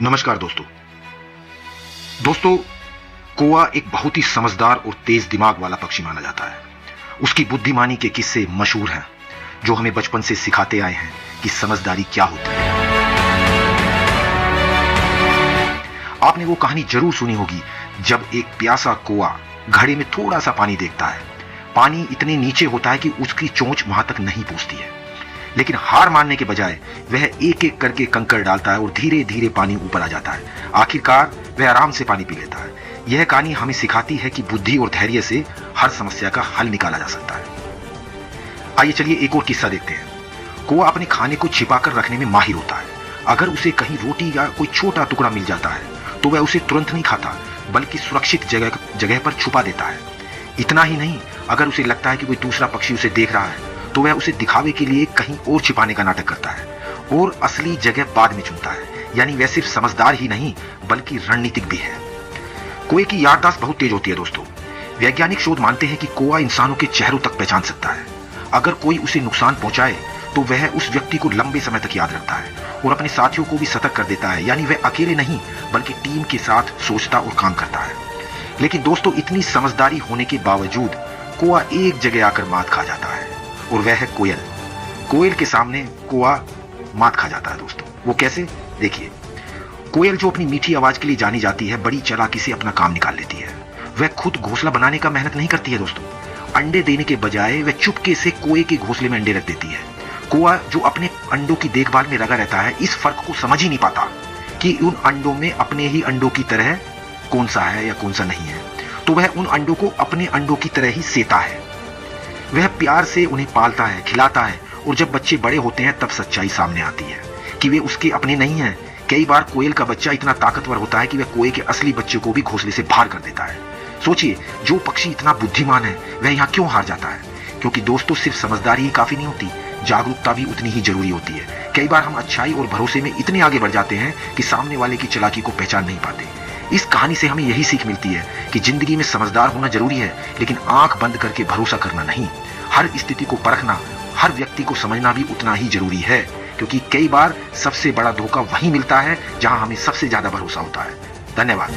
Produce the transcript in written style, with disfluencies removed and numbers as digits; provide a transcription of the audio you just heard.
नमस्कार दोस्तों। दोस्तों, कौवा एक बहुत ही समझदार और तेज दिमाग वाला पक्षी माना जाता है। उसकी बुद्धिमानी के किस्से मशहूर हैं, जो हमें बचपन से सिखाते आए हैं कि समझदारी क्या होती है। आपने वो कहानी जरूर सुनी होगी, जब एक प्यासा कौवा घड़े में थोड़ा सा पानी देखता है। पानी इतने नीचे होता है कि उसकी चोंच वहां तक नहीं पहुंचती है, लेकिन हार मानने के बजाय वह एक एक करके कंकड़ डालता है और धीरे धीरे पानी ऊपर आ जाता है। आखिरकार वह आराम से पानी पी लेता है। यह कहानी हमें सिखाती है कि बुद्धि और धैर्य से हर समस्या का हल निकाला जा सकता है। आइए चलिए एक और किस्सा देखते हैं। कौवा अपने खाने को छिपाकर रखने में माहिर होता है। अगर उसे कहीं रोटी या कोई छोटा टुकड़ा मिल जाता है तो वह उसे तुरंत नहीं खाता, बल्कि सुरक्षित जगह पर छुपा देता है। इतना ही नहीं, अगर उसे लगता है कि कोई दूसरा पक्षी उसे देख रहा है तो वह उसे दिखावे के लिए कहीं और छिपाने का नाटक करता है और असली जगह बाद में चुनता है। यानी वह सिर्फ समझदार ही नहीं बल्कि रणनीतिक भी है। कौवे की याददाश्त बहुत तेज होती है दोस्तों। वैज्ञानिक शोध मानते हैं कि कौवा इंसानों के चेहरों तक पहचान सकता है। अगर कोई उसे नुकसान पहुंचाए तो वह उस व्यक्ति को लंबे समय तक याद रखता है और अपने साथियों को भी सतर्क कर देता है। यानी वह अकेले नहीं बल्कि टीम के साथ सोचता और काम करता है। लेकिन दोस्तों, इतनी समझदारी होने के बावजूद कौवा एक जगह आकर मात खा जाता है, और वह है कोयल। कोयल के सामने कौवा मात खा जाता है दोस्तों। वो कैसे? देखिए, कोयल जो अपनी मीठी आवाज के लिए जानी जाती है, बड़ी चालाकी से अपना काम निकाल लेती है। वह खुद घोंसला बनाने का मेहनत नहीं करती है दोस्तों। अंडे देने के बजाय वह चुपके से कौवे के घोंसले में अंडे रख देती है। कौवा जो अपने अंडों की देखभाल में लगा रहता है, इस फर्क को समझ ही नहीं पाता कि उन अंडों में अपने ही अंडों की तरह कौन सा है या कौन सा नहीं है। तो वह उन अंडों को अपने अंडों की तरह ही सेता है। वह प्यार से उन्हें पालता है, खिलाता है, और जब बच्चे बड़े होते हैं तब सच्चाई सामने आती है कि वे उसके अपने नहीं हैं। कई बार कोयल का बच्चा इतना ताकतवर होता है कि वह कौवे के असली बच्चे को भी घोंसले से बाहर कर देता है। सोचिए, जो पक्षी इतना बुद्धिमान है वह यहाँ क्यों हार जाता है? क्योंकि दोस्तों, सिर्फ समझदारी ही काफी नहीं होती, जागरूकता भी उतनी ही जरूरी होती है। कई बार हम अच्छाई और भरोसे में इतने आगे बढ़ जाते हैं कि सामने वाले की चालाकी को पहचान नहीं पाते। इस कहानी से हमें यही सीख मिलती है कि जिंदगी में समझदार होना जरूरी है, लेकिन आंख बंद करके भरोसा करना नहीं। हर स्थिति को परखना, हर व्यक्ति को समझना भी उतना ही जरूरी है, क्योंकि कई बार सबसे बड़ा धोखा वहीं मिलता है जहां हमें सबसे ज्यादा भरोसा होता है। धन्यवाद।